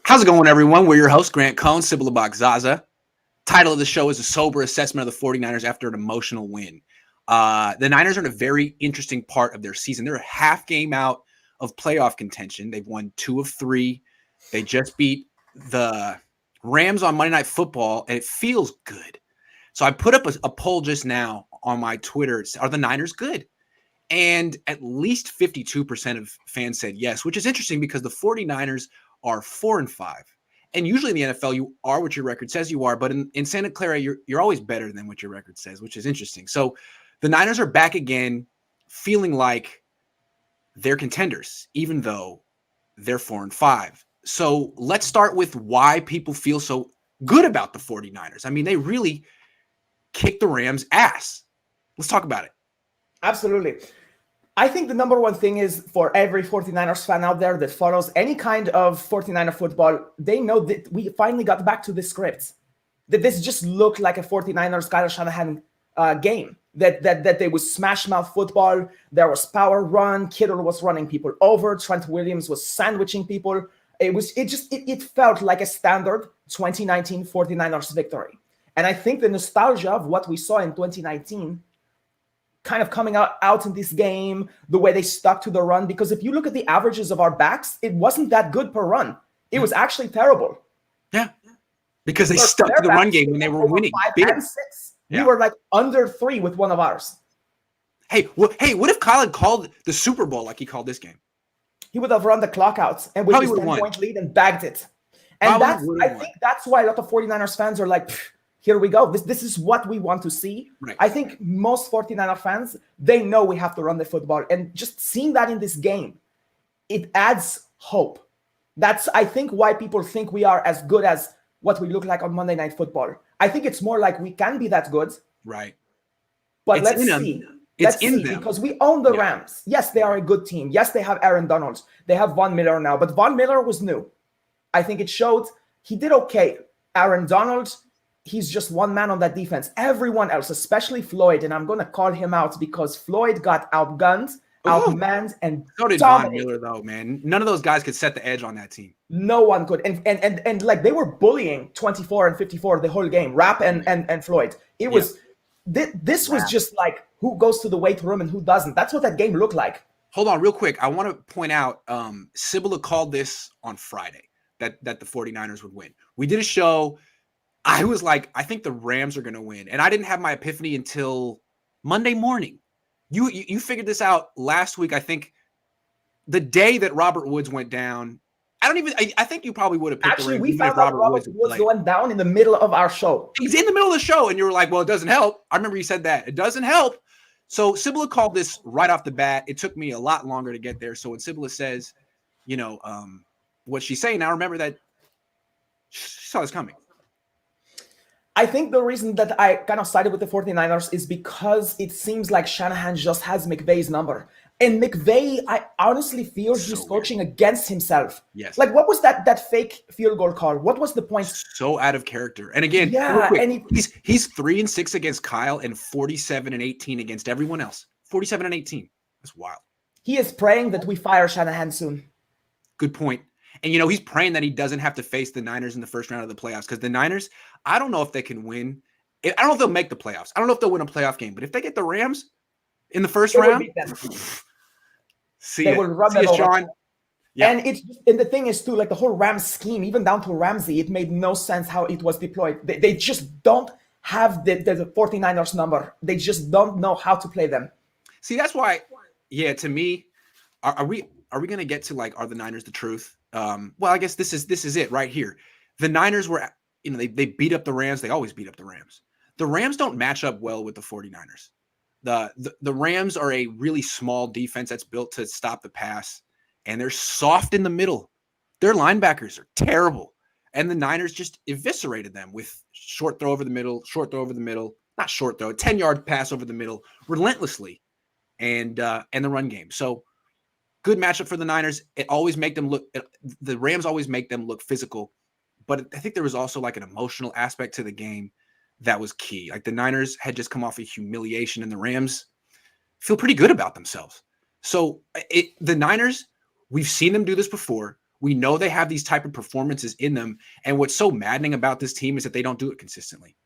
How's it going, everyone? We're your host, Grant Cohn, Sybilla Bakzaza. Title of the show is A Sober Assessment of the 49ers After an Emotional Win. The Niners are in a very interesting part of their season. They're a half game out of playoff contention. They've won 2 of 3. They just beat the Rams on Monday Night Football, and it feels good. So I put up a poll just now on my Twitter. Are the Niners good? And at least 52% of fans said yes, which is interesting because the 49ers are 4-5. And usually in the NFL, you are what your record says you are. But in Santa Clara, you're always better than what your record says, which is interesting. So the Niners are back again, feeling like they're contenders, even though they're 4-5. So let's start with why people feel so good about the 49ers. I mean, they really kicked the Rams' ass. Let's talk about it. Absolutely. I think the number one thing is for every 49ers fan out there that follows any kind of 49er football, they know that we finally got back to the script. That this just looked like a 49ers Kyle Shanahan game. That they would smash mouth football. There was power run. Kittle was running people over. Trent Williams was sandwiching people. It felt like a standard 2019 49ers victory. And I think the nostalgia of what we saw in 2019 kind of coming out in this game, the way they stuck to the run, because if you look at the averages of our backs, it wasn't that good per run. It was actually terrible. Yeah, because they stuck to the run game when they were winning. 5 and 6. Yeah. We were like under 3 with one of ours. Hey, what if Kyle had called the Super Bowl like he called this game? He would have run the clock out and with his 10-point lead and bagged it. And I think that's why a lot of 49ers fans are like, here we go. This is what we want to see. Right. I think most 49er fans, they know we have to run the football. And just seeing that in this game, it adds hope. That's, I think, why people think we are as good as what we look like on Monday Night Football. I think it's more like we can be that good. Right. But let's see. Let's see, because we own the Rams. Yes, they are a good team. Yes, they have Aaron Donald. They have Von Miller now. But Von Miller was new. I think it showed he did okay. Aaron Donald, he's just one man on that defense. Everyone else, especially Floyd, and I'm going to call him out because Floyd got outgunned, outmanned, and so did Von Miller, though, man. None of those guys could set the edge on that team. No one could. And like they were bullying 24 and 54 the whole game, Rapp and Floyd. It was this was just like who goes to the weight room and who doesn't. That's what that game looked like. Hold on real quick. I want to point out Sybilla called this on Friday that the 49ers would win. We did a show. I was like, I think the Rams are going to win. And I didn't have my epiphany until Monday morning. You figured this out last week, I think, the day that Robert Woods went down. I think you probably would have picked the Rams. Actually, we found out Robert Woods went down in the middle of our show. He's in the middle of the show, and you were like, well, it doesn't help. I remember you said that. It doesn't help. So Sybilla called this right off the bat. It took me a lot longer to get there. So when Sybilla says, what she's saying, now remember that she saw this coming. I think the reason that I kind of sided with the 49ers is because it seems like Shanahan just has McVay's number. And McVay, I honestly feel he's coaching against himself. Yes. Like, what was that fake field goal call? What was the point? So out of character. And again, and he's 3-6 against Kyle and 47-18 against everyone else. 47-18. That's wild. He is praying that we fire Shanahan soon. Good point. And, he's praying that he doesn't have to face the Niners in the first round of the playoffs because the Niners, I don't know if they can win. I don't know if they'll make the playoffs. I don't know if they'll win a playoff game. But if they get the Rams in the first round, they will run them over. Yeah. And the thing is, too, like the whole Rams scheme, even down to Ramsey, it made no sense how it was deployed. They just don't have the 49ers number. They just don't know how to play them. See, that's why, to me, are we going to get to, like, are the Niners the truth? Well, I guess this is it right here. The Niners were, they beat up the Rams. They always beat up the Rams. The Rams don't match up well with the 49ers. The Rams are a really small defense that's built to stop the pass, and they're soft in the middle. Their linebackers are terrible, and the Niners just eviscerated them with short throw over the middle, not short throw, a 10-yard pass over the middle relentlessly, and the run game. So good matchup for the Niners. The Rams always make them look physical, but I think there was also like an emotional aspect to the game that was key. Like the Niners had just come off a humiliation and the Rams feel pretty good about themselves. So the Niners, we've seen them do this before. We know they have these type of performances in them. And what's so maddening about this team is that they don't do it consistently.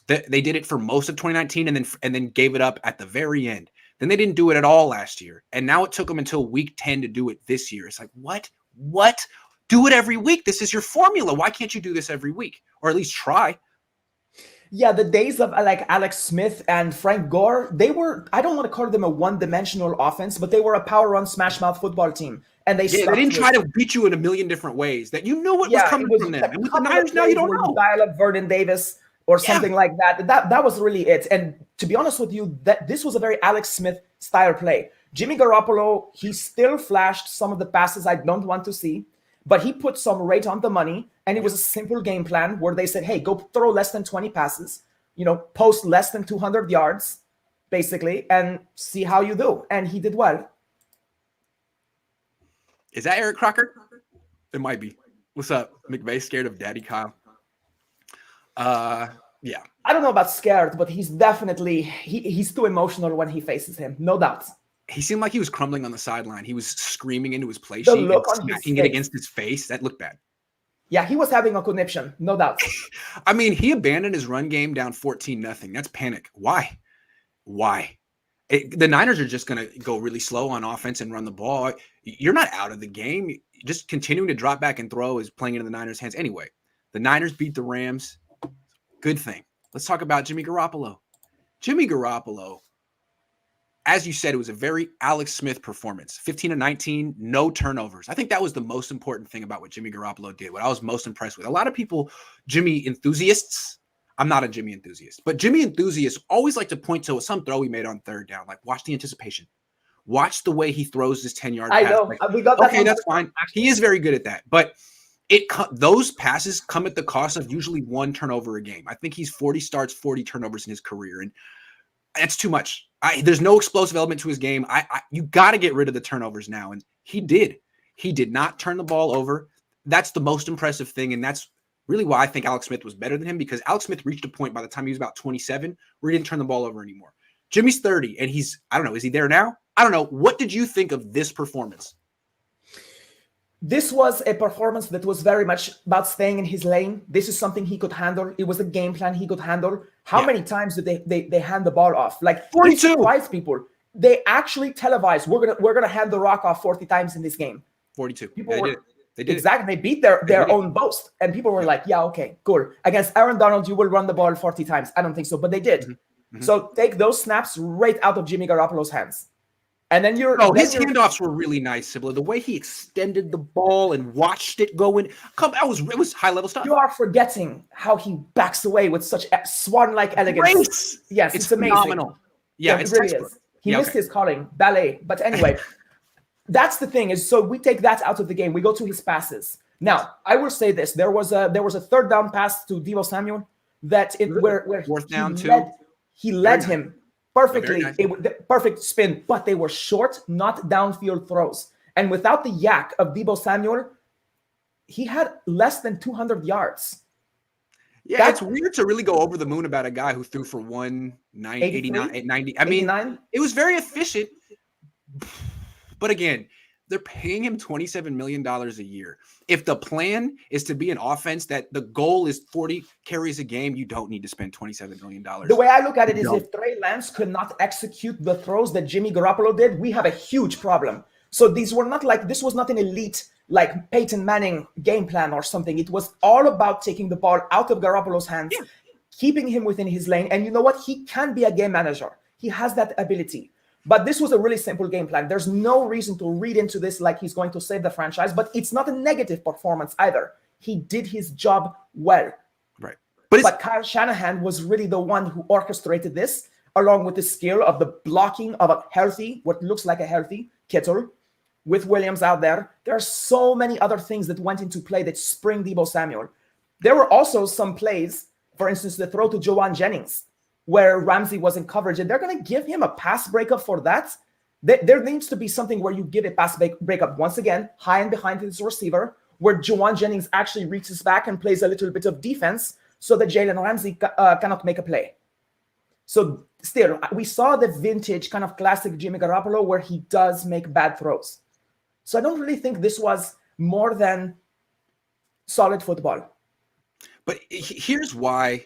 They did it for most of 2019 and then gave it up at the very end. Then they didn't do it at all last year. And now it took them until week 10 to do it this year. It's like, what? Do it every week. This is your formula. Why can't you do this every week? Or at least try. Yeah, the days of like Alex Smith and Frank Gore, they were, I don't want to call them a one-dimensional offense, but they were a power run smash mouth football team. And they didn't try to beat you in a million different ways that you knew what was coming from them. And with the Niners now, you don't know. Dial up Vernon Davis or something like that. That was really it. And to be honest with you, this was a very Alex Smith style play. Jimmy Garoppolo, he still flashed some of the passes I don't want to see, but he put some rate on the money. And it was a simple game plan where they said, hey, go throw less than 20 passes, post less than 200 yards, basically, and see how you do. And he did well. Is that Eric Crocker? It might be. What's up? McVay scared of Daddy Kyle? Yeah. I don't know about scared, but he's definitely, he's too emotional when he faces him. No doubt. He seemed like he was crumbling on the sideline. He was screaming into his play sheet and smacking it against his face. That looked bad. Yeah, he was having a conniption, no doubt. I mean, he abandoned his run game down 14-0. That's panic. Why? The Niners are just going to go really slow on offense and run the ball. You're not out of the game. Just continuing to drop back and throw is playing into the Niners' hands. Anyway, the Niners beat the Rams. Good thing. Let's talk about Jimmy Garoppolo. Jimmy Garoppolo, as you said, it was a very Alex Smith performance. 15-19, no turnovers. I think that was the most important thing about what Jimmy Garoppolo did, what I was most impressed with. A lot of people, Jimmy enthusiasts, I'm not a Jimmy enthusiast, but Jimmy enthusiasts always like to point to some throw he made on third down. Like, watch the anticipation. Watch the way he throws this 10-yard pass. I know. Like, we got that. Okay, that's fine. He is very good at that. But those passes come at the cost of usually one turnover a game. I think he's 40 starts, 40 turnovers in his career. And that's too much. There's no explosive element to his game. You got to get rid of the turnovers now. And he did. He did not turn the ball over. That's the most impressive thing. And that's really why I think Alex Smith was better than him, because Alex Smith reached a point by the time he was about 27 where he didn't turn the ball over anymore. Jimmy's 30 and I don't know, is he there now? I don't know. What did you think of this performance? This was a performance that was very much about staying in his lane. This is something he could handle. It was a game plan he could handle. How many times did they hand the ball off? Like 42. 5 people. They actually televised, we're gonna hand the rock off 40 times in this game. 42. They did exactly. They beat their own boast. And people were like, yeah, okay, cool. Against Aaron Donald, you will run the ball 40 times. I don't think so, but they did. Mm-hmm. So take those snaps right out of Jimmy Garoppolo's hands. And then his handoffs were really nice, Sybilla. The way he extended the ball and watched it go in, it was high level stuff. You are forgetting how he backs away with such swan-like elegance. Grace. Yes, it's amazing. Phenomenal. Yeah, it really is. He missed his calling, ballet. But anyway, that's the thing is, so we take that out of the game. We go to his passes. Now, I will say this: there was a third down pass to Deebo Samuel where fourth down too. He led him perfectly. Nice. Perfect spin, but they were short, not downfield throws. And without the yak of Deebo Samuel, he had less than 200 yards. Yeah, it's weird to really go over the moon about a guy who threw for 189, 90. I mean, 89? It was very efficient. But again, they're paying him $27 million a year. If the plan is to be an offense that the goal is 40 carries a game, you don't need to spend $27 million. The way I look at it is if Trey Lance could not execute the throws that Jimmy Garoppolo did, we have a huge problem. So this was not an elite, like Peyton Manning game plan or something. It was all about taking the ball out of Garoppolo's hands, keeping him within his lane. And you know what? He can be a game manager. He has that ability. But this was a really simple game plan. There's no reason to read into this like he's going to save the franchise, but it's not a negative performance either. He did his job well. Right. But Kyle Shanahan was really the one who orchestrated this, along with the skill of the blocking of what looks like a healthy Kittle with Williams out there. There are so many other things that went into play that spring Deebo Samuel. There were also some plays, for instance, the throw to Juwan Jennings, where Ramsey was in coverage, and they're going to give him a pass breakup for that. There needs to be something where you give a pass breakup, once again, high and behind his receiver, where Juwan Jennings actually reaches back and plays a little bit of defense so that Jalen Ramsey cannot make a play. So still, we saw the vintage kind of classic Jimmy Garoppolo where he does make bad throws. So I don't really think this was more than solid football. But here's why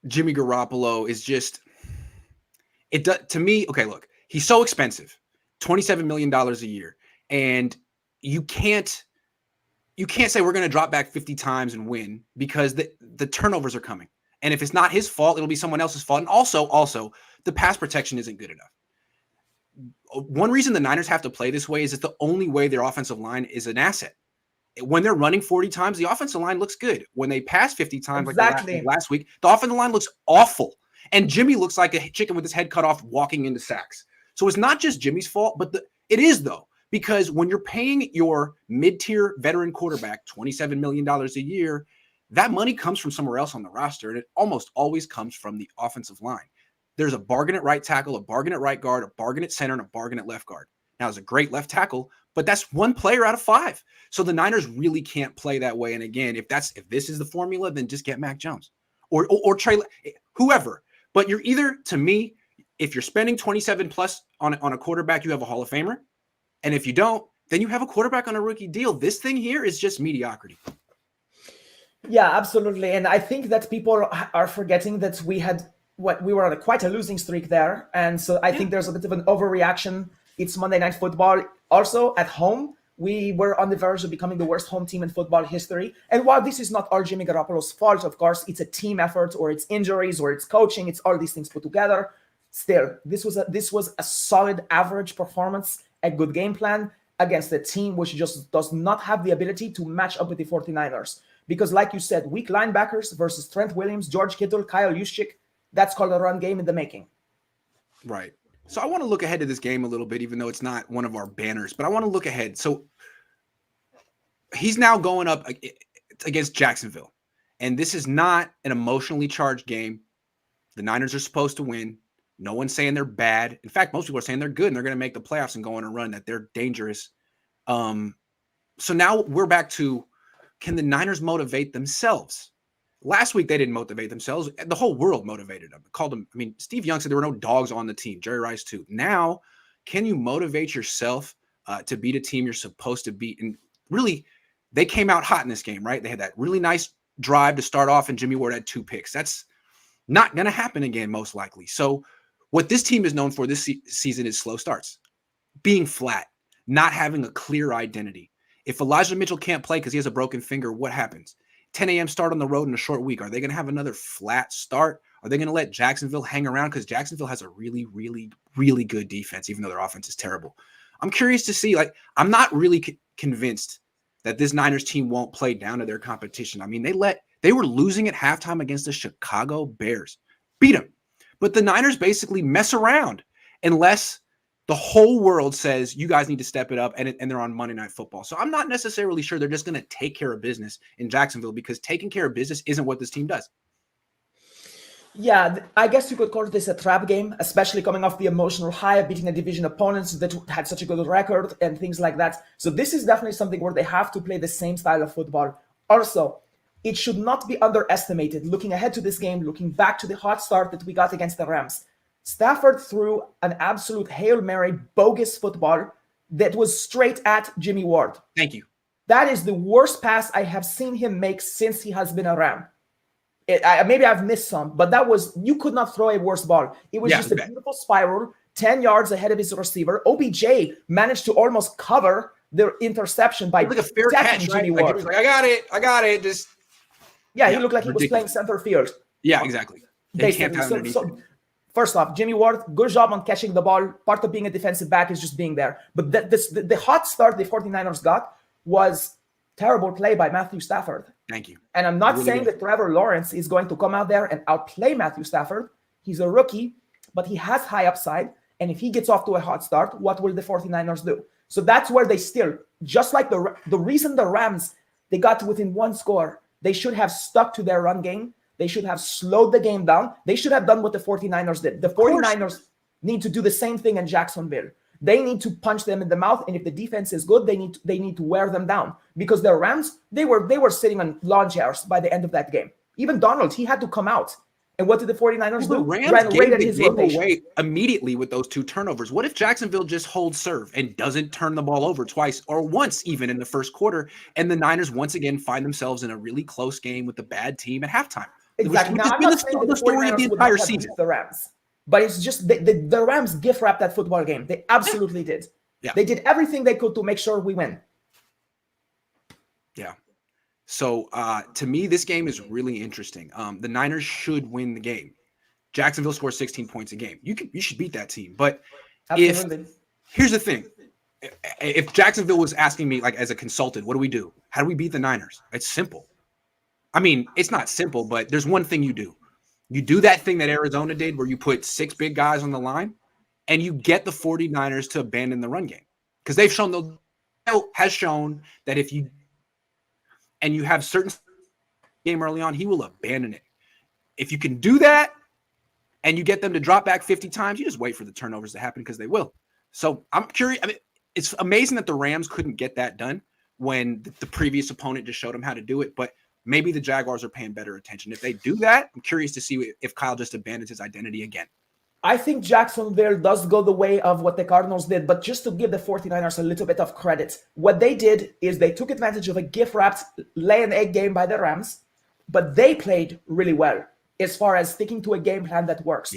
Jimmy Garoppolo is just it does to me. Okay, look, he's so expensive, $27 million a year, and you can't say we're going to drop back 50 times and win because the turnovers are coming. And if it's not his fault, it'll be someone else's fault. And also the pass protection isn't good enough. One reason the Niners have to play this way is it's the only way their offensive line is an asset. When they're running 40 times, the offensive line looks good. When they pass 50 times, Exactly. like last week, the offensive line looks awful. And Jimmy looks like a chicken with his head cut off walking into sacks. So it's not just Jimmy's fault, but it is, though, because when you're paying your mid-tier veteran quarterback $27 million a year, that money comes from somewhere else on the roster, and it almost always comes from the offensive line. There's a bargain at right tackle, a bargain at right guard, a bargain at center, and a bargain at left guard. Now, it's a great left tackle, but that's one player out of 5. So the Niners really can't play that way. And again, if this is the formula, then just get Mac Jones or Trey, whoever. But you're either, to me, if you're spending 27 plus on a quarterback, you have a Hall of Famer. And if you don't, then you have a quarterback on a rookie deal. This thing here is just mediocrity. Yeah, absolutely. And I think that people are forgetting that we were on quite a losing streak there. And so I think there's a bit of an overreaction. It's Monday Night Football. Also, at home, we were on the verge of becoming the worst home team in football history. And while this is not all Jimmy Garoppolo's fault, of course, it's a team effort, or it's injuries, or it's coaching. It's all these things put together. Still, this was a solid average performance, a good game plan against a team which just does not have the ability to match up with the 49ers. Because like you said, weak linebackers versus Trent Williams, George Kittle, Kyle Juszczyk, that's called a run game in the making. Right. So I want to look ahead to this game a little bit, even though it's not one of our banners, but I want to look ahead. So he's now going up against Jacksonville, and this is not an emotionally charged game. The Niners are supposed to win. No one's saying they're bad. In fact, most people are saying they're good and they're going to make the playoffs and go on a run, that they're dangerous. So now we're back to, can the Niners motivate themselves? Last week, they didn't motivate themselves. The whole world motivated them. Called them. I mean, Steve Young said there were no dogs on the team. Jerry Rice, too. Now, can you motivate yourself to beat a team you're supposed to beat? And really, they came out hot in this game, right? They had that really nice drive to start off, and Jimmy Ward had 2 picks. That's not going to happen again, most likely. So what this team is known for this season is slow starts, being flat, not having a clear identity. If Elijah Mitchell can't play because he has a broken finger, what happens? 10 a.m. start on the road in a short week. Are they going to have another flat start? Are they going to let Jacksonville hang around? Because Jacksonville has a really, really, really good defense, even though their offense is terrible. I'm curious to see, I'm not really convinced that this Niners team won't play down to their competition. I mean, they were losing at halftime against the Chicago Bears. Beat them. But the Niners basically mess around unless the whole world says you guys need to step it up, and they're on Monday Night Football. So I'm not necessarily sure they're just going to take care of business in Jacksonville, because taking care of business isn't what this team does. Yeah, I guess you could call this a trap game, especially coming off the emotional high of beating a division opponents that had such a good record and things like that. So this is definitely something where they have to play the same style of football. Also, it should not be underestimated, looking ahead to this game, looking back to the hot start that we got against the Rams. Stafford threw an absolute Hail Mary bogus football that was straight at Jimmy Ward. Thank you. That is the worst pass I have seen him make since he has been a Ram. Maybe I've missed some, but you could not throw a worse ball. It was just a beautiful spiral, 10 yards ahead of his receiver. OBJ managed to almost cover the interception by like a fair catch, Jimmy right? Ward. He was like, I got it. Just he looked like he was playing center field. Yeah, exactly. They camped out underneath him. First off, Jimmy Ward, good job on catching the ball. Part of being a defensive back is just being there. But the hot start the 49ers got was terrible play by Matthew Stafford. Thank you. And I'm not saying that Trevor Lawrence is going to come out there and outplay Matthew Stafford. He's a rookie, but he has high upside. And if he gets off to a hot start, what will the 49ers do? So that's where they still, just like the reason the Rams, they got to within 1 score, they should have stuck to their run game. They should have slowed the game down. They should have done what the 49ers did. The 49ers need to do the same thing in Jacksonville. They need to punch them in the mouth, and if the defense is good, they need to wear them down. Because the Rams, they were sitting on lawn chairs by the end of that game. Even Donald, he had to come out And what did the 49ers The do? Rams gave Raided the his game rotation. away immediately with those 2 turnovers. What if Jacksonville just holds serve and doesn't turn the ball over twice or once even in the first quarter, and the Niners once again find themselves in a really close game with a bad team at halftime? Exactly. Which Now, has I'm been not saying the the story of the 49ers would entire not have beat season. the Rams, but it's just the Rams gift wrapped that football game. They absolutely did. Yeah. They did everything they could to make sure we win. Yeah. So to me, this game is really interesting. The Niners should win the game. Jacksonville scores 16 points a game. You should beat that team. But Absolutely. here's the thing. If Jacksonville was asking me, like, as a consultant, what do we do? How do we beat the Niners? It's simple. I mean, it's not simple, but there's one thing you do. You do that thing that Arizona did where you put 6 big guys on the line and you get the 49ers to abandon the run game. Because they've shown that if you have certain game early on, he will abandon it. If you can do that and you get them to drop back 50 times, you just wait for the turnovers to happen because they will. So I'm curious. I mean, it's amazing that the Rams couldn't get that done when the previous opponent just showed them how to do it. But maybe the Jaguars are paying better attention. If they do that, I'm curious to see if Kyle just abandons his identity again. I think Jacksonville does go the way of what the Cardinals did, but just to give the 49ers a little bit of credit, what they did is they took advantage of a gift-wrapped lay-and-egg game by the Rams, but they played really well as far as sticking to a game plan that works.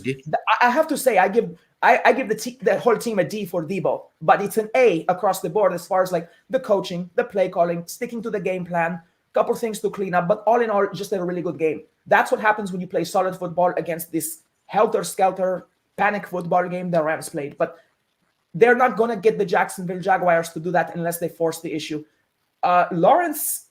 I have to say, I give the whole team a D for Debo, but it's an A across the board as far as like the coaching, the play calling, sticking to the game plan, couple things to clean up, but all in all, just a really good game. That's what happens when you play solid football against this helter-skelter panic football game the Rams played. But they're not going to get the Jacksonville Jaguars to do that unless they force the issue. Lawrence,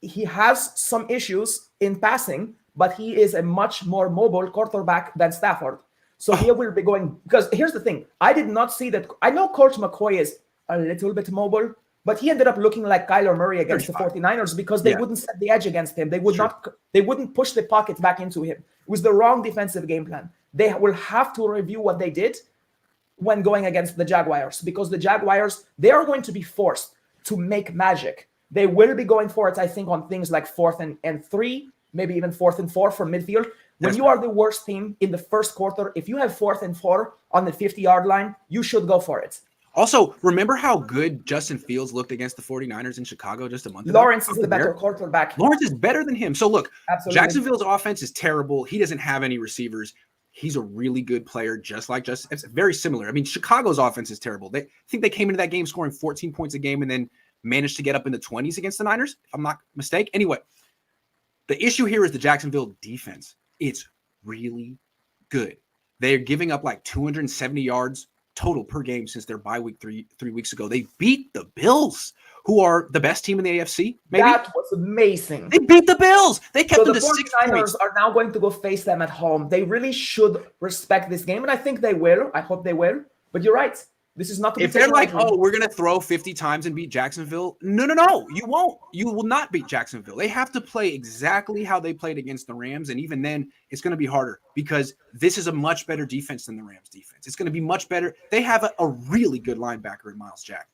he has some issues in passing, but he is a much more mobile quarterback than Stafford. So he will be going, because here's the thing. I did not see that. I know Coach McCoy is a little bit mobile, but he ended up looking like Kyler Murray against 35. The 49ers because they wouldn't set the edge against him. They wouldn't push the pocket back into him. It was the wrong defensive game plan. They will have to review what they did when going against the Jaguars, because the Jaguars, they are going to be forced to make magic. They will be going for it, I think, on things like 4th and 3, maybe even 4th and 4 from midfield. When you are the worst team in the first quarter, if you have 4th and 4 on the 50-yard line, you should go for it. Also, remember how good Justin Fields looked against the 49ers in Chicago just a month ago? Lawrence is the better quarterback. Lawrence is better than him. So look, Absolutely. Jacksonville's offense is terrible. He doesn't have any receivers. He's a really good player, just like Justin. It's very similar. I mean, Chicago's offense is terrible. I think they came into that game scoring 14 points a game and then managed to get up in the 20s against the Niners, if I'm not mistaken. Anyway, the issue here is the Jacksonville defense. It's really good. They're giving up like 270 yards total per game since their bye week three weeks ago. They beat the Bills, who are the best team in the AFC. Maybe that was amazing. They beat the Bills. They kept them to 6 points. points. Are now going to go face them at home. They really should respect this game, and I think they will. I hope they will. But you're right. This is not to be if they're like, lightly. oh, we're going to throw 50 times and beat Jacksonville. No. You won't. You will not beat Jacksonville. They have to play exactly how they played against the Rams. And even then, it's going to be harder because this is a much better defense than the Rams defense. It's going to be much better. They have a really good linebacker in Miles Jack.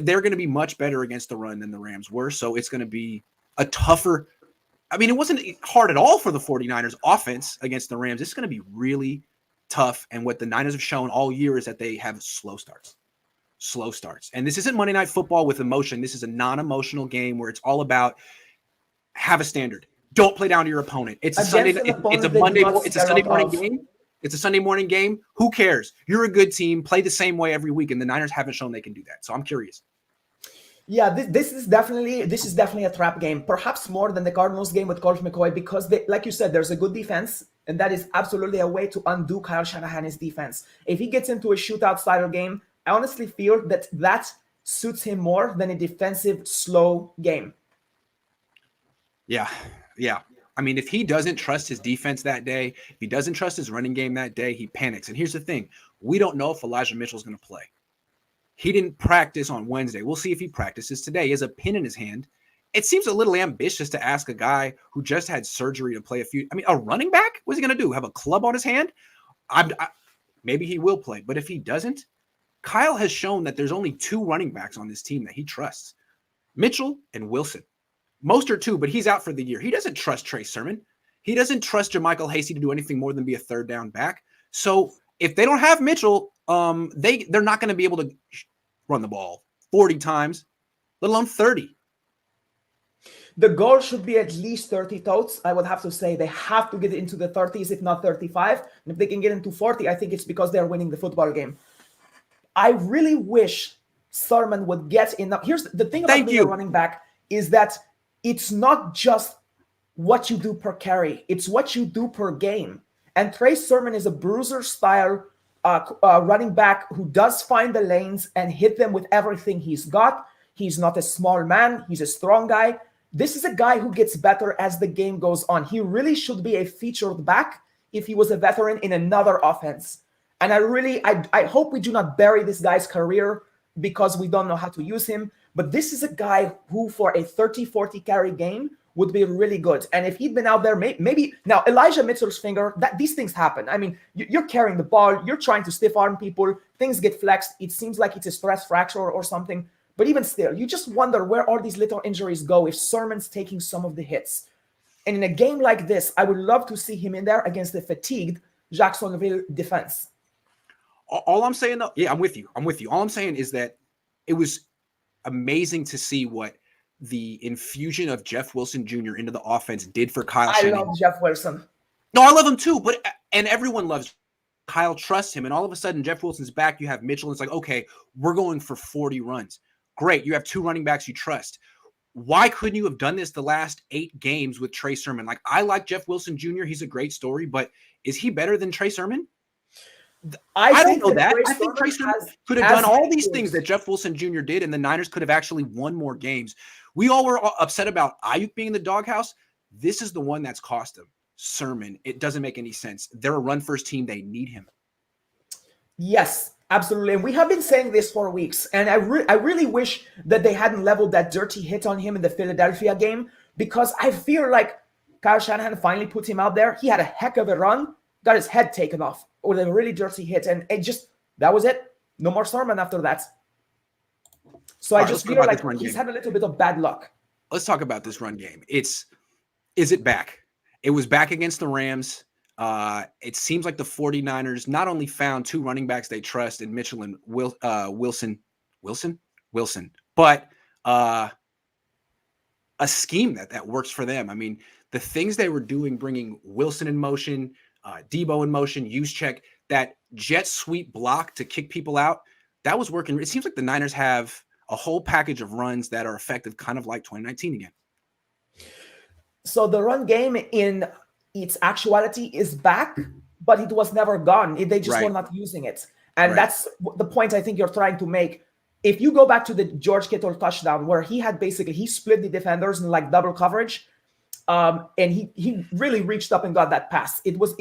They're going to be much better against the run than the Rams were. So it's going to be a tougher. I mean, it wasn't hard at all for the 49ers offense against the Rams. It's going to be really tough. And what the Niners have shown all year is that they have slow starts. And this isn't Monday Night Football with emotion. This is a non-emotional game where it's all about have a standard. Don't play down to your opponent. It's a Sunday morning game. It's a Sunday morning game. Who cares? You're a good team. Play the same way every week. And the Niners haven't shown they can do that. So I'm curious. Yeah, this is definitely a trap game, perhaps more than the Cardinals game with Colt McCoy, because like you said, there's a good defense, and that is absolutely a way to undo Kyle Shanahan's defense. If he gets into a shootout style game, I honestly feel that suits him more than a defensive slow game. Yeah. I mean, if he doesn't trust his defense that day, if he doesn't trust his running game that day, he panics. And here's the thing. We don't know if Elijah Mitchell's going to play. He didn't practice on Wednesday. We'll see if he practices today. He has a pin in his hand. It seems a little ambitious to ask a guy who just had surgery to play a running back? What's he going to do? Have a club on his hand? Maybe he will play. But if he doesn't, Kyle has shown that there's only 2 running backs on this team that he trusts. Mitchell and Wilson. Most are 2, but he's out for the year. He doesn't trust Trey Sermon. He doesn't trust JaMychal Hasty to do anything more than be a third down back. So if they don't have Mitchell, they're not going to be able to run the ball 40 times, let alone 30. The goal should be at least 30 totes. I would have to say they have to get into the 30s, if not 35. And if they can get into 40, I think it's because they're winning the football game. I really wish Thurman would get enough. Here's the thing about being a running back is that it's not just what you do per carry. It's what you do per game. And Trey Sermon is a bruiser-style running back who does find the lanes and hit them with everything he's got. He's not a small man. He's a strong guy. This is a guy who gets better as the game goes on. He really should be a featured back if he was a veteran in another offense. And I hope we do not bury this guy's career because we don't know how to use him. But this is a guy who, for a 30-40 carry game, would be really good. And if he'd been out there, maybe now Elijah Mitchell's finger, these things happen. I mean, you're carrying the ball, you're trying to stiff arm people, things get flexed. It seems like it's a stress fracture or something. But even still, you just wonder where all these little injuries go if Sermon's taking some of the hits. And in a game like this, I would love to see him in there against the fatigued Jacksonville defense. All I'm saying, though, yeah, I'm with you. All I'm saying is that it was amazing to see what the infusion of Jeff Wilson Jr. into the offense did for Kyle Shanahan. I love Jeff Wilson. No, I love him too, and everyone loves Kyle, trusts him, and all of a sudden Jeff Wilson's back, you have Mitchell, and it's like, okay, we're going for 40 runs. Great, you have two running backs you trust. Why couldn't you have done this the last 8 games with Trey Sermon? Like, I like Jeff Wilson Jr., he's a great story, but is he better than Trey Sermon? I don't know that. I think Trey Sermon could have done all these things that Jeff Wilson Jr. did, and the Niners could have actually won more games. We all were upset about Ayuk being in the doghouse. This is the one that's cost them. Sermon. It doesn't make any sense. They're a run-first team. They need him. Yes, absolutely. And we have been saying this for weeks. And I really wish that they hadn't leveled that dirty hit on him in the Philadelphia game, because I feel like Kyle Shanahan finally put him out there. He had a heck of a run, got his head taken off with a really dirty hit. And that was it. No more Sermon after that. So I just feel like he's had a little bit of bad luck. Let's talk about this run game. Is it back? It was back against the Rams. It seems like the 49ers not only found 2 running backs they trust in Mitchell and Wilson, but a scheme that works for them. I mean, the things they were doing, bringing Wilson in motion, Debo in motion, use check, that jet sweep block to kick people out, that was working. It seems like the Niners have a whole package of runs that are effective, kind of like 2019 again. So the run game in its actuality is back, but it was never gone. They just were not using it. And that's the point I think you're trying to make. If you go back to the George Kittle touchdown, where he split the defenders in like double coverage, and he really reached up and got that pass. It was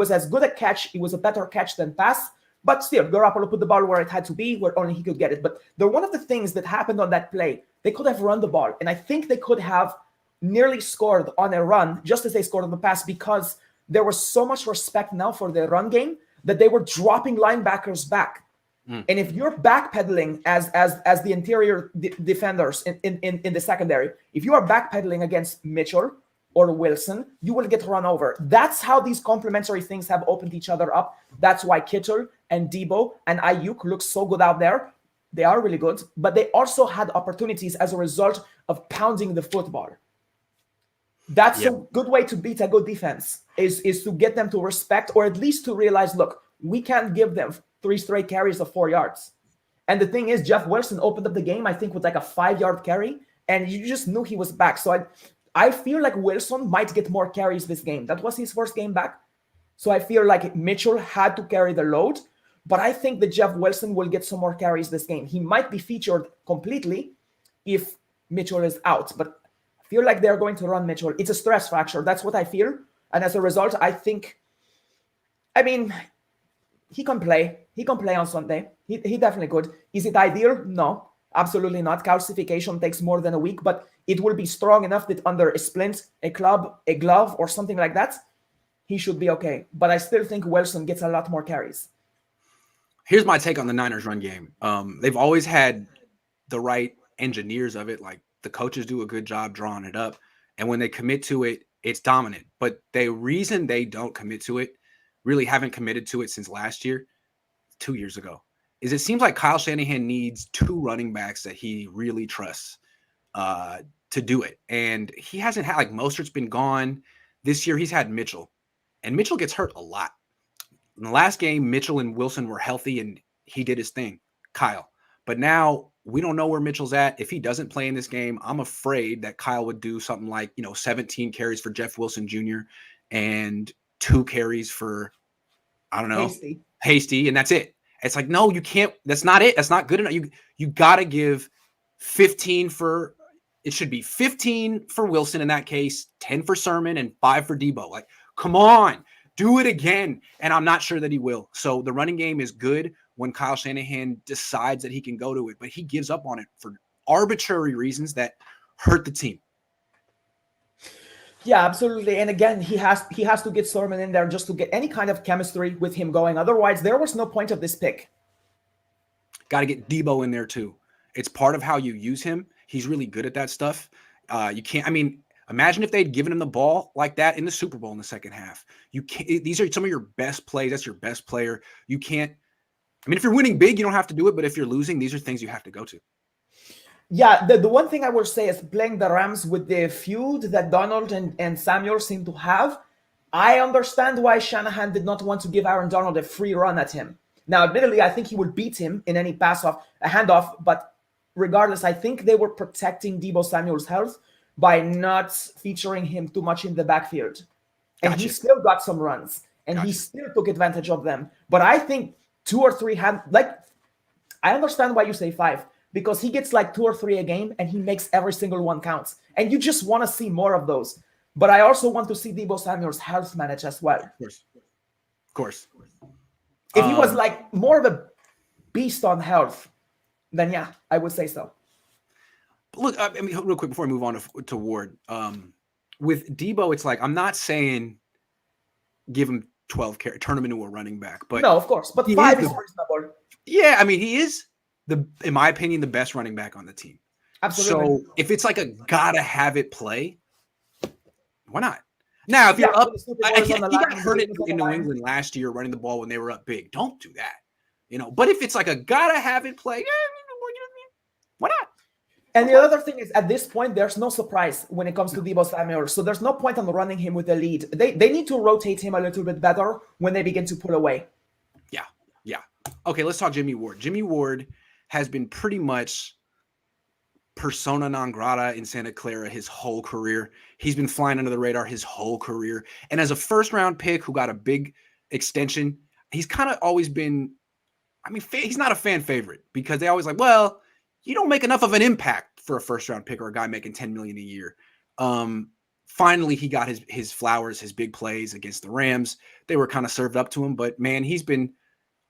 as good a catch. It was a better catch than pass. But still, Garoppolo put the ball where it had to be, where only he could get it. But one of the things that happened on that play, they could have run the ball. And I think they could have nearly scored on a run, just as they scored on the pass, because there was so much respect now for the run game that they were dropping linebackers back. And if you're backpedaling as the interior defenders in the secondary, if you are backpedaling against Mitchell or Wilson, you will get run over. That's how these complementary things have opened each other up. That's why Kittle and Debo and Ayuk look so good out there. They are really good, but they also had opportunities as a result of pounding the football. That's a good way to beat a good defense, is to get them to respect, or at least to realize, look, we can't give them 3 straight carries of 4 yards. And the thing is, Jeff Wilson opened up the game, I think, with like a 5-yard carry, and you just knew he was back. So I feel like Wilson might get more carries this game. That was his first game back. So I feel like Mitchell had to carry the load, but I think that Jeff Wilson will get some more carries this game. He might be featured completely if Mitchell is out, but I feel like they're going to run Mitchell. It's a stress fracture. That's what I feel. And as a result, I think, he can play. He can play on Sunday. He definitely could. Is it ideal? No, absolutely not. Calcification takes more than a week, but it will be strong enough that under a splint, a club, a glove, or something like that, he should be okay. But I still think Wilson gets a lot more carries. Here's my take on the Niners run game. They've always had the right engineers of it. Like, the coaches do a good job drawing it up. And when they commit to it, It's dominant. But the reason they don't commit to it, really haven't committed to it since last year, 2 years ago, is it seems like Kyle Shanahan needs two running backs that he really trusts to do it. And he hasn't had, like, Mostert's been gone. This year he's had Mitchell. And Mitchell gets hurt a lot. In the last game, Mitchell and Wilson were healthy and he did his thing, Kyle. But now we don't know where Mitchell's at. If he doesn't play in this game, I'm afraid that Kyle would do something like, 17 carries for Jeff Wilson Jr. and 2 carries for, I don't know, Hasty, and that's it. It's like, no, you can't. That's not it. That's not good enough. You got to give 15 for, it should be 15 for Wilson in that case, 10 for Sermon, and 5 for Debo. Like, come on, do it again. And I'm not sure that he will. So the running game is good when Kyle Shanahan decides that he can go to it, but he gives up on it for arbitrary reasons that hurt the team. Yeah, absolutely. And again, he has to get Sermon in there just to get any kind of chemistry with him going. Otherwise, there was no point of this pick. Got to get Debo in there too. It's part of how you use him. He's really good at that stuff. You can't, imagine if they'd given him the ball like that in the Super Bowl in the second half. You can't, these are some of your best plays. That's your best player. You can't, if you're winning big, you don't have to do it. But if you're losing, these are things you have to go to. Yeah, the one thing I will say is playing the Rams with the feud that Donald and Samuel seem to have, I understand why Shanahan did not want to give Aaron Donald a free run at him. Now, admittedly, I think he would beat him in any a handoff, but regardless, I think they were protecting Deebo Samuel's health by not featuring him too much in the backfield. And Gotcha. He still got some runs, and He still took advantage of them. But I think 2 or 3 I understand why you say 5. Because he gets like 2 or 3 a game and he makes every single one count. And you just want to see more of those. But I also want to see Deebo Samuel's health managed as well. Of course. If he was like more of a beast on health, then yeah, I would say so. Look, real quick before we move on to Ward. With Deebo, it's like, I'm not saying give him 12 carries, turn him into a running back. But no, of course. But 5 is reasonable. Yeah, he is, in my opinion, the best running back on the team. Absolutely. So if it's like a gotta have it play, why not? Now, if you're up, he got hurt in New England last year running the ball when they were up big. Don't do that. But if it's like a gotta have it play, why not? And the other thing is, at this point, there's no surprise when it comes to Deebo Samuel. So there's no point on running him with the lead. They need to rotate him a little bit better when they begin to pull away. Yeah. Okay, let's talk Jimmy Ward. Jimmy Ward has been pretty much persona non grata in Santa Clara his whole career. He's been flying under the radar his whole career. And as a first-round pick who got a big extension, he's kind of always been, he's not a fan favorite because they always like, well, you don't make enough of an impact for a first-round pick or a guy making $10 million a year. Finally, he got his flowers, his big plays against the Rams. They were kind of served up to him, but man, he's been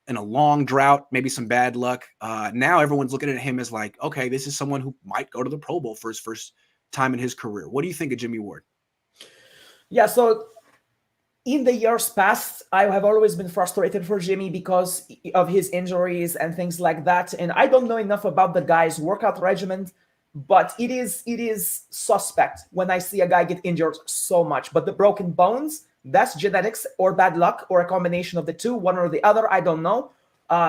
in a long drought, maybe some bad luck. Now everyone's looking at him as like, okay, this is someone who might go to the Pro Bowl for his first time in his career. What do you think of Jimmy Ward? Yeah, so in the years past, I have always been frustrated for Jimmy because of his injuries and things like that. And I don't know enough about the guy's workout regimen, but it is suspect when I see a guy get injured so much. But the broken bones, that's genetics or bad luck or a combination of the two, one or the other. I don't know.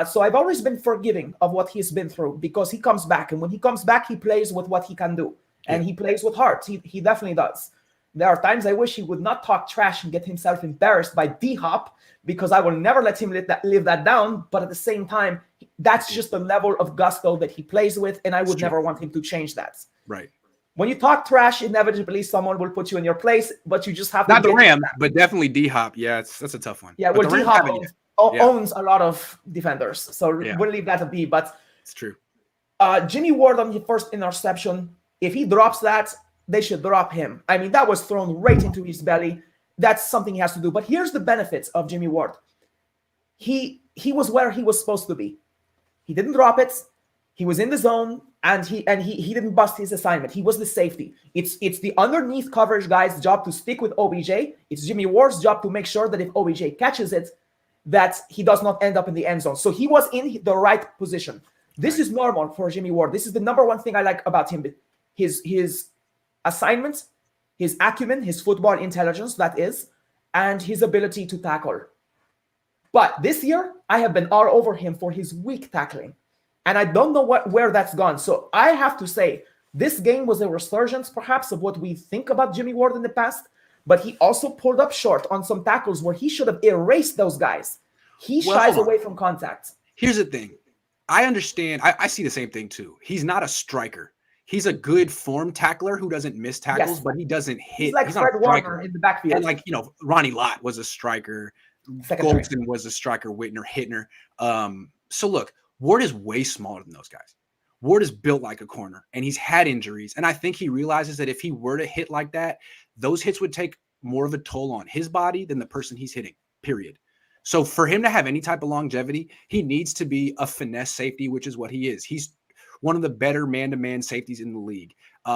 So I've always been forgiving of what he's been through because he comes back. And when he comes back, he plays with what he can do. And he plays with heart. He definitely does. There are times I wish he would not talk trash and get himself embarrassed by D-Hop because I will never let him live that down. But at the same time, that's just the level of gusto that he plays with. And I would never want him to change that. Right. When you talk trash, inevitably someone will put you in your place, but you just have to. Not the Ram, but definitely D-Hop. Yeah, that's a tough one. Yeah, well, D-Hop owns a lot of defenders, so we'll leave that to be. But it's true. Jimmy Ward on his first interception, if he drops that, they should drop him. That was thrown right into his belly. That's something he has to do. But here's the benefits of Jimmy Ward. He was where he was supposed to be. He didn't drop it. He was in the zone, and he didn't bust his assignment. He was the safety. It's the underneath coverage guy's job to stick with OBJ. It's Jimmy Ward's job to make sure that if OBJ catches it, that he does not end up in the end zone. So he was in the right position. This is normal for Jimmy Ward. This is the number one thing I like about him. His assignment his acumen, his football intelligence, that is, and his ability to tackle. But this year, I have been all over him for his weak tackling. And I don't know where that's gone. So I have to say, this game was a resurgence, perhaps, of what we think about Jimmy Ward in the past. But he also pulled up short on some tackles where he should have erased those guys. He shies away from contact. Here's the thing. I understand. I see the same thing, too. He's not a striker. He's a good form tackler who doesn't miss tackles, but he doesn't hit. He's like Fred Warner in the backfield. And like, Ronnie Lott was a striker. Goldston was a striker. Hittner. So look, Ward is way smaller than those guys. Ward is built like a corner, and he's had injuries. And I think he realizes that if he were to hit like that, those hits would take more of a toll on his body than the person he's hitting, period. So for him to have any type of longevity, he needs to be a finesse safety, which is what he is. He's one of the better man-to-man safeties in the league.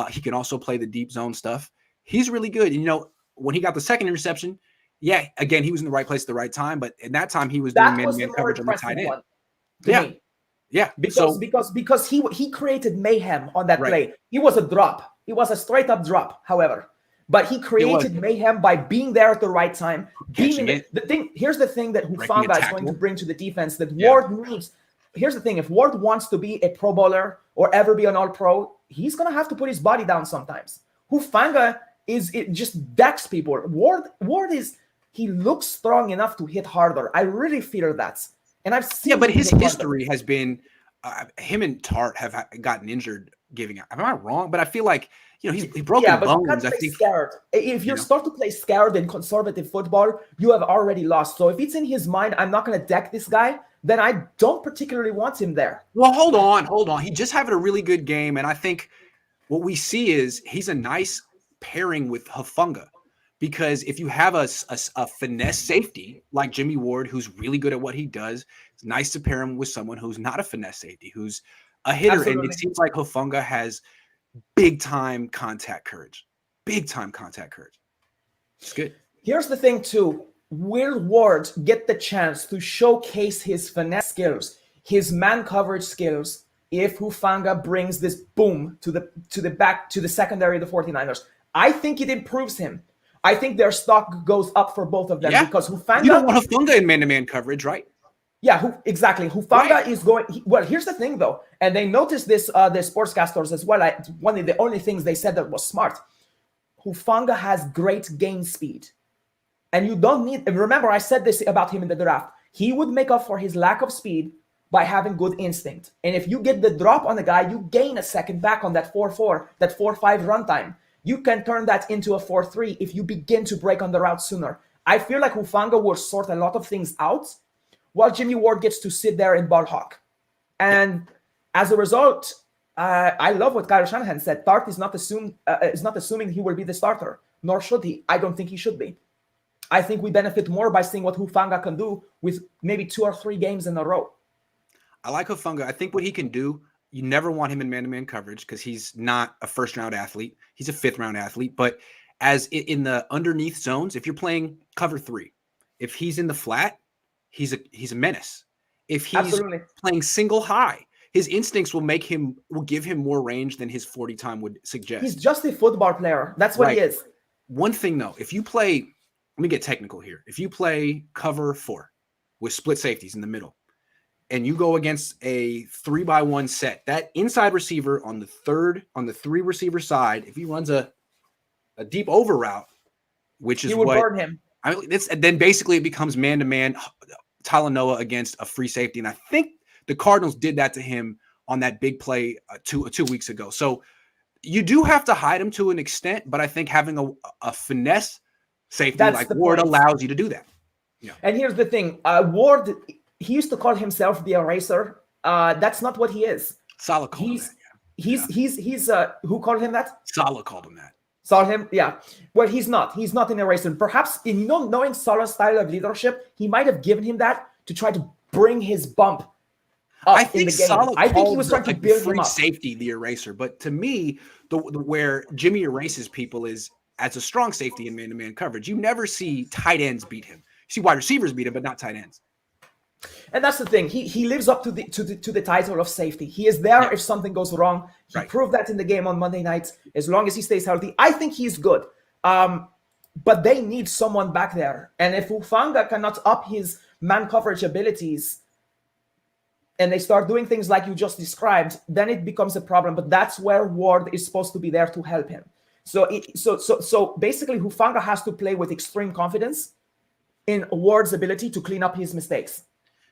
He can also play the deep zone stuff. He's really good. And, when he got the second interception, yeah, again, he was in the right place at the right time. But in that time, he was doing man-to-man coverage on the tight end. Yeah. Because he created mayhem on that play. He was a drop. He was a straight-up drop, however. But he created mayhem by being there at the right time. Here's the thing that Hufanga is going to bring to the defense that Ward needs. Here's the thing. If Ward wants to be a Pro Bowler or ever be an All-Pro, he's going to have to put his body down sometimes. Hufanga just decks people. Ward he looks strong enough to hit harder. I really feel that. And I've seen but his history has been him and Tart have gotten injured giving out. Am I wrong? But I feel like he broke bones. You can't play scared. If you start to play scared in conservative football, you have already lost. So if it's in his mind, I'm not going to deck this guy, then I don't particularly want him there. Well, hold on. He just having a really good game, and I think what we see is he's a nice pairing with Hufanga. Because if you have a finesse safety like Jimmy Ward, who's really good at what he does, it's nice to pair him with someone who's not a finesse safety, who's a hitter. Absolutely. And it seems like Hufanga has big-time contact courage. Big-time contact courage. It's good. Here's the thing, too. Will Ward get the chance to showcase his finesse skills, his man coverage skills, if Hufanga brings this boom to the secondary of the 49ers? I think it improves him. I think their stock goes up for both of them because Hufanga. You don't want Hufanga in man-to-man coverage, right? Yeah, exactly. Hufanga is going. Well, here's the thing, though, and they noticed this. The sportscasters as well. One of the only things they said that was smart. Hufanga has great game speed, and you don't need. Remember, I said this about him in the draft. He would make up for his lack of speed by having good instinct. And if you get the drop on the guy, you gain a second back on that 4-4, that 4-5 runtime. You can turn that into a 4-3 if you begin to break on the route sooner. I feel like Hufanga will sort a lot of things out while Jimmy Ward gets to sit there and ball hawk. And as a result, I love what Kyle Shanahan said. Tart is not assuming he will be the starter, nor should he. I don't think he should be. I think we benefit more by seeing what Hufanga can do with maybe 2 or 3 games in a row. I like Hufanga. I think what he can do, you never want him in man-to-man coverage because he's not a first-round athlete. He's a fifth-round athlete. But as in the underneath zones, if you're playing cover 3, if he's in the flat, he's a menace. If he's playing single high, his instincts will give him more range than his 40 time would suggest. He's just a football player. That's what he is. One thing though, if you play, let me get technical here. If you play cover 4 with split safeties in the middle, and you go against a 3-by-1 set, that inside receiver on the 3 receiver side, if he runs a deep over route, which is you would burn him. Then basically it becomes man-to-man Talanoa against a free safety. And I think the Cardinals did that to him on that big play 2 weeks ago. So you do have to hide him to an extent, but I think having a finesse safety like Ward allows you to do that. Yeah. And here's the thing. Ward, he used to call himself the eraser. That's not what he is. Saleh called him that. Who called him that? Saleh called him that. Saw him, yeah. Well, he's not. He's not an eraser. Perhaps in knowing Saleh's style of leadership, he might have given him that to try to bring his bump up in the game. I think he was trying to build him up. Safety, the eraser. But to me, the where Jimmy erases people is as a strong safety in man-to-man coverage. You never see tight ends beat him. You see wide receivers beat him, but not tight ends. And that's the thing. He lives up to the title of safety. He is there if something goes wrong. He proved that in the game on Monday night. As long as he stays healthy, I think he's good. But they need someone back there. And if Hufanga cannot up his man coverage abilities and they start doing things like you just described, then it becomes a problem. But that's where Ward is supposed to be there to help him. So basically, Hufanga has to play with extreme confidence in Ward's ability to clean up his mistakes.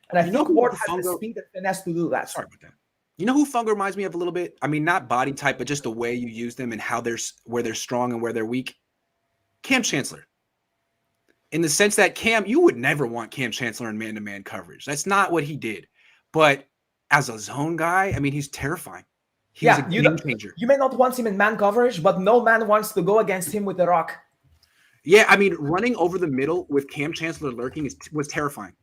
And I think Ward has the speed and finesse to do that. Sorry about that. You know who Hufanga reminds me of a little bit? I mean, not body type, but just the way you use them and how where they're strong and where they're weak. Cam Chancellor. In the sense that Cam, you would never want Cam Chancellor in man-to-man coverage. That's not what he did. But as a zone guy, I mean, he's terrifying. He's a game changer. You may not want him in man coverage, but no man wants to go against him with the rock. Yeah, I mean, running over the middle with Cam Chancellor lurking was terrifying.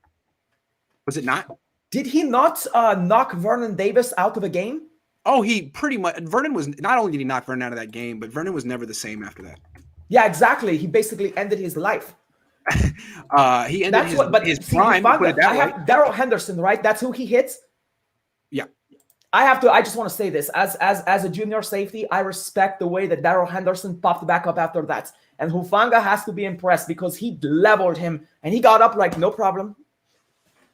Was it not? Did he not knock Vernon Davis out of a game? Oh, he pretty much. Vernon was not only did he knock Vernon out of that game, but Vernon was never the same after that. Yeah, exactly. He basically ended his life. He ended his prime. Put it that way. I have Darrell Henderson, right? That's who he hits. Yeah. I just want to say this. As a junior safety, I respect the way that Darrell Henderson popped back up after that. And Hufanga has to be impressed because he leveled him and he got up like no problem.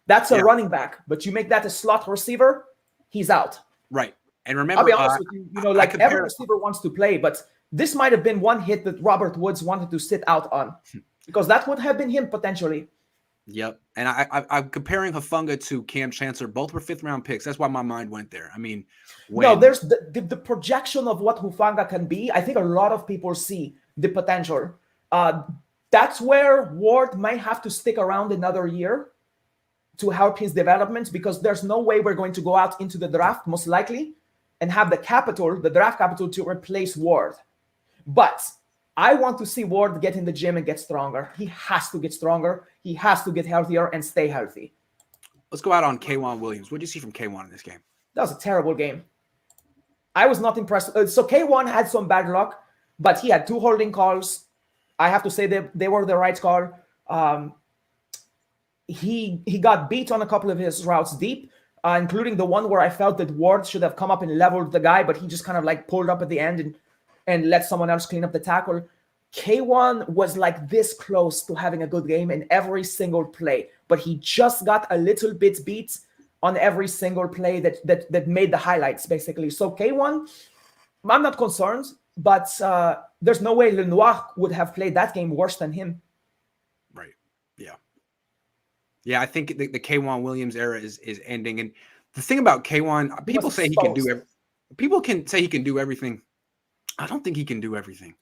That's a running back, but you make that a slot receiver, he's out. Right. And remember, I'll be honest with you, every receiver wants to play, but this might have been one hit that Robert Woods wanted to sit out on because that would have been him potentially. Yep. And I'm comparing Hufanga to Cam Chancellor. Both were 5th-round picks. That's why my mind went there. I mean, there's the projection of what Hufanga can be. I think a lot of people see the potential. That's where Ward might have to stick around another year to help his development because there's no way we're going to go out into the draft, most likely, and have the draft capital to replace Ward. But I want to see Ward get in the gym and get stronger. He has to get stronger. He has to get healthier and stay healthy. Let's go out on K'Wan Williams. What did you see from K'Wan in this game? That was a terrible game. I was not impressed. So K'Wan had some bad luck, but he had 2 holding calls. I have to say they were the right call. He got beat on a couple of his routes deep, including the one where I felt that Ward should have come up and leveled the guy, but he just kind of like pulled up at the end and let someone else clean up the tackle. K'Wan was like this close to having a good game in every single play, but he just got a little bit beat on every single play that made the highlights, basically. So K'Wan, I'm not concerned, but there's no way Lenoir would have played that game worse than him. Right. Yeah. Yeah, I think the K'Wan Williams era is ending. And the thing about K'Wan, people say he can do people can say he can do everything. I don't think he can do everything.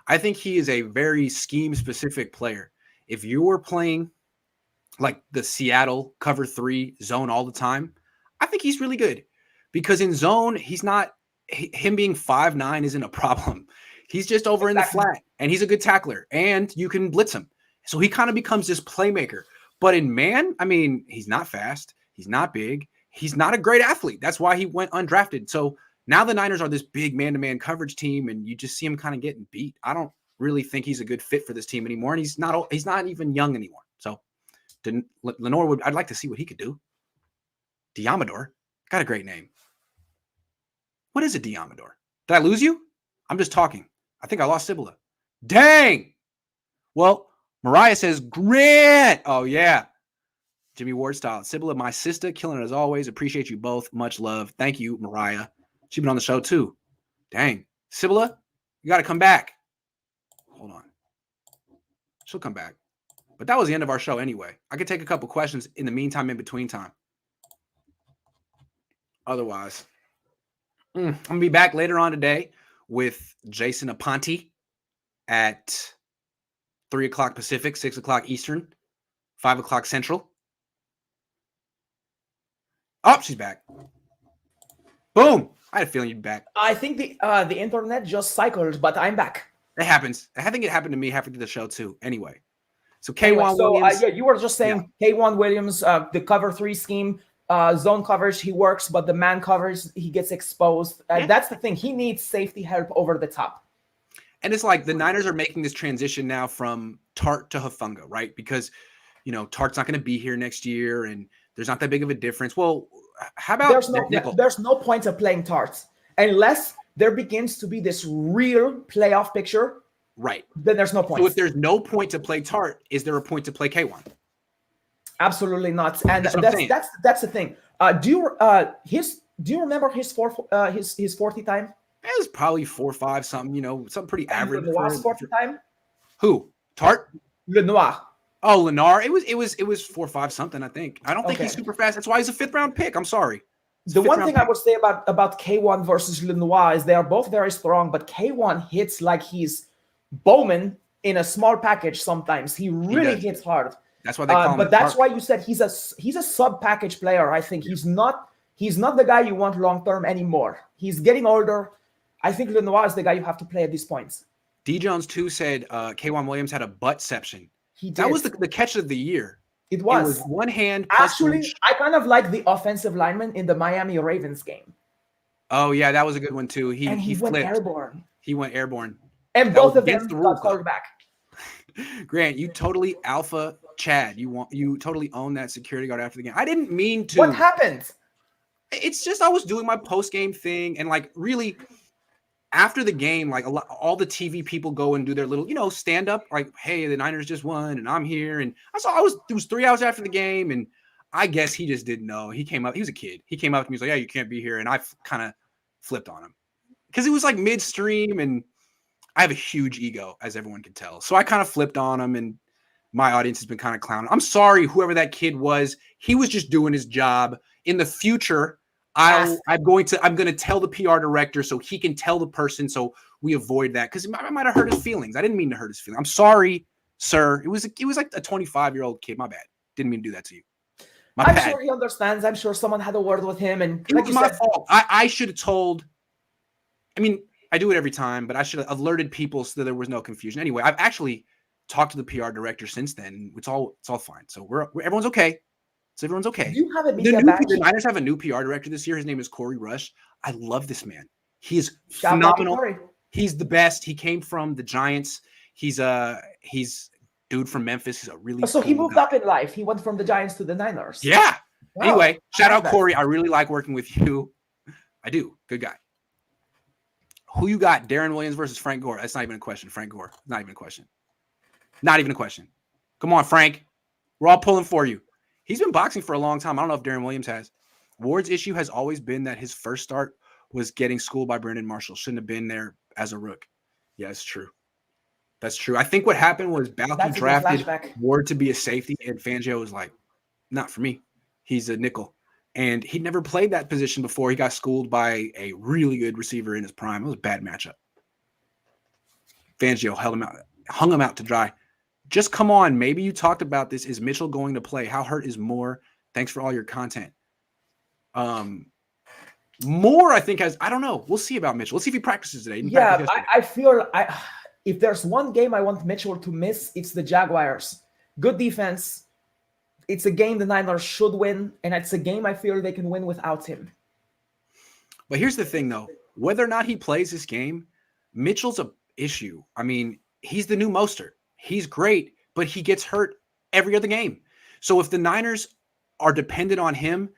I think he is a very scheme-specific player. If you were playing like the Seattle cover 3 zone all the time, I think he's really good. Because in zone, him being 5'9" isn't a problem. He's just over in the flat, and he's a good tackler, and you can blitz him. So he kind of becomes this playmaker. But in man, I mean, he's not fast. He's not big. He's not a great athlete. That's why he went undrafted. So now the Niners are this big man-to-man coverage team, and you just see him kind of getting beat. I don't really think he's a good fit for this team anymore, and he's not even young anymore. So Lenoir I'd like to see what he could do. Diamador, got a great name. What is a Diamador? Did I lose you? I'm just talking. I think I lost Sybilla. Dang! Well, Mariah says, Grant! Oh, yeah. Jimmy Ward style. Sybilla, my sister, killing it as always. Appreciate you both. Much love. Thank you, Mariah. She's been on the show, too. Dang. Sybilla, you got to come back. Hold on. She'll come back. But that was the end of our show anyway. I could take a couple questions in the meantime, in between time. Otherwise, I'm going to be back later on today with Jason Aponte at 3 o'clock Pacific, 6 o'clock Eastern, 5 o'clock Central. Oh, she's back. Boom. I had a feeling you'd be back. I think the internet just cycled, but I'm back. It happens. I think it happened to me halfway through the show too. Anyway, so K'Wan Williams. You were just saying K'Wan Williams, the cover 3 scheme, zone coverage, he works, but the man coverage, he gets exposed. That's the thing. He needs safety help over the top. And it's like the Niners are making this transition now from Tart to Hufanga, right? Because, Tart's not going to be here next year, and there's not that big of a difference. Well, how about there's no point of playing Tart unless there begins to be this real playoff picture Right. then there's no point. So if there's no point to play Tart, is there a point to play K1? Absolutely not. And That's what I'm saying. that's the thing. Do you remember his 40 time? It was probably 4.5 something, something pretty average. Lenoir's 40 time? Who? Tart? Lenoir. Oh, Lennar. It was 4.5 something, I think. I don't think he's super fast. That's why he's a 5th round pick. I'm sorry. The one thing I would say about K1 versus Lenoir is they are both very strong, but K1 hits like he's Bowman in a small package sometimes. He really hits hard. That's why they call him. But that's why you said he's a sub package player. I think he's not the guy you want long term anymore. He's getting older. I think Lenoir is the guy you have to play at these points. D Jones too said K1 Williams had a buttception. He did. That was the catch of the year. It was one hand. Actually, I kind of like the offensive lineman in the Miami Ravens game. Oh yeah, that was a good one too. He went flipped. airborne. He went airborne. And both of them got called back. Grant, you totally alpha Chad. You totally own that security guard after the game. I didn't mean to. What happened? It's just I was doing my post game thing, and like really after the game, like all the TV people go and do their little, stand up, like, hey, the Niners just won, and I'm here. And it was 3 hours after the game, and I guess he just didn't know. He came up, he was a kid. He came up to me, he's like, yeah, you can't be here. And I kind of flipped on him because it was like midstream, and I have a huge ego, as everyone can tell. So I kind of flipped on him, and my audience has been kind of clowning. I'm sorry, whoever that kid was. He was just doing his job. In the future, I'm going to tell the PR director so he can tell the person so we avoid that, because I might have hurt his feelings. I didn't mean to hurt his feelings. I'm sorry, sir. It was like a 25-year-old kid. My bad. Didn't mean to do that to you. I'm sure he understands. I'm sure someone had a word with him, and it was my fault. I should have told. I mean, I do it every time, but I should have alerted people so that there was no confusion. Anyway, I've actually talked to the PR director since then. It's all fine. So everyone's okay. So everyone's okay. You have a media badge? The Niners have a new PR director this year. His name is Corey Rush. I love this man. He is phenomenal. He's the best. He came from the Giants. He's dude from Memphis. He's a really he moved up in life. He went from the Giants to the Niners. Yeah. Wow. Anyway, shout out Corey. I really like working with you. I do. Good guy. Who you got? Darren Williams versus Frank Gore. That's not even a question. Frank Gore. Not even a question. Not even a question. Come on, Frank. We're all pulling for you. He's been boxing for a long time. I don't know if Darren Williams has. Ward's issue has always been that his first start was getting schooled by Brandon Marshall. Shouldn't have been there as a rook. Yeah, it's true. That's true. I think what happened was Balky drafted Ward to be a safety, and Fangio was like, not for me. He's a nickel. And he'd never played that position before. He got schooled by a really good receiver in his prime. It was a bad matchup. Fangio hung him out to dry. Just come on. Maybe you talked about this. Is Mitchell going to play? How hurt is Moore? Thanks for all your content. Moore, I think, I don't know. We'll see about Mitchell. Let's see if he practices today. Yeah, I feel if there's one game I want Mitchell to miss, it's the Jaguars. Good defense. It's a game the Niners should win, and it's a game I feel they can win without him. But here's the thing, though. Whether or not he plays this game, Mitchell's a issue. I mean, he's the new Mostert. He's great, but he gets hurt every other game. So if the Niners are dependent on him,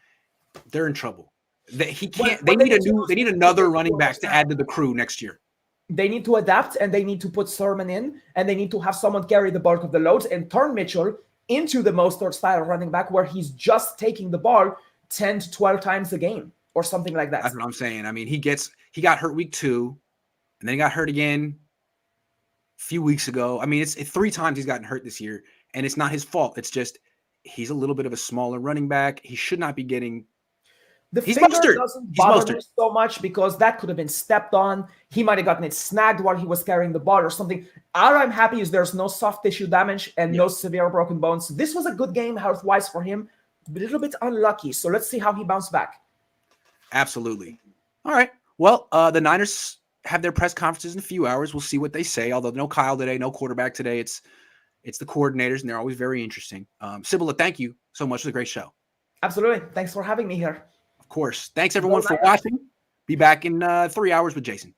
they're in trouble. They need another running back to add to the crew next year. They need to adapt, and they need to put Sermon in, and they need to have someone carry the bulk of the loads and turn Mitchell into the Mostert style running back where he's just taking the ball 10 to 12 times a game or something like that. That's what I'm saying. I mean, he got hurt week 2, and then he got hurt again a few weeks ago. I mean, it's 3 times he's gotten hurt this year, and it's not his fault. It's just he's a little bit of a smaller running back. He should not be getting. Finger doesn't bother me so much because that could have been stepped on. He might have gotten it snagged while he was carrying the ball or something. All I'm happy is there's no soft tissue damage and no severe broken bones. This was a good game health-wise for him, but a little bit unlucky. So let's see how he bounced back. Absolutely. All right. Well, the Niners have their press conferences in a few hours. We'll see what they say. Although no Kyle today, no quarterback today. It's the coordinators, and they're always very interesting. Sybilla, thank you so much for the great show. Absolutely. Thanks for having me here. Of course. Thanks, everyone, for watching. Be back in 3 hours with Jason.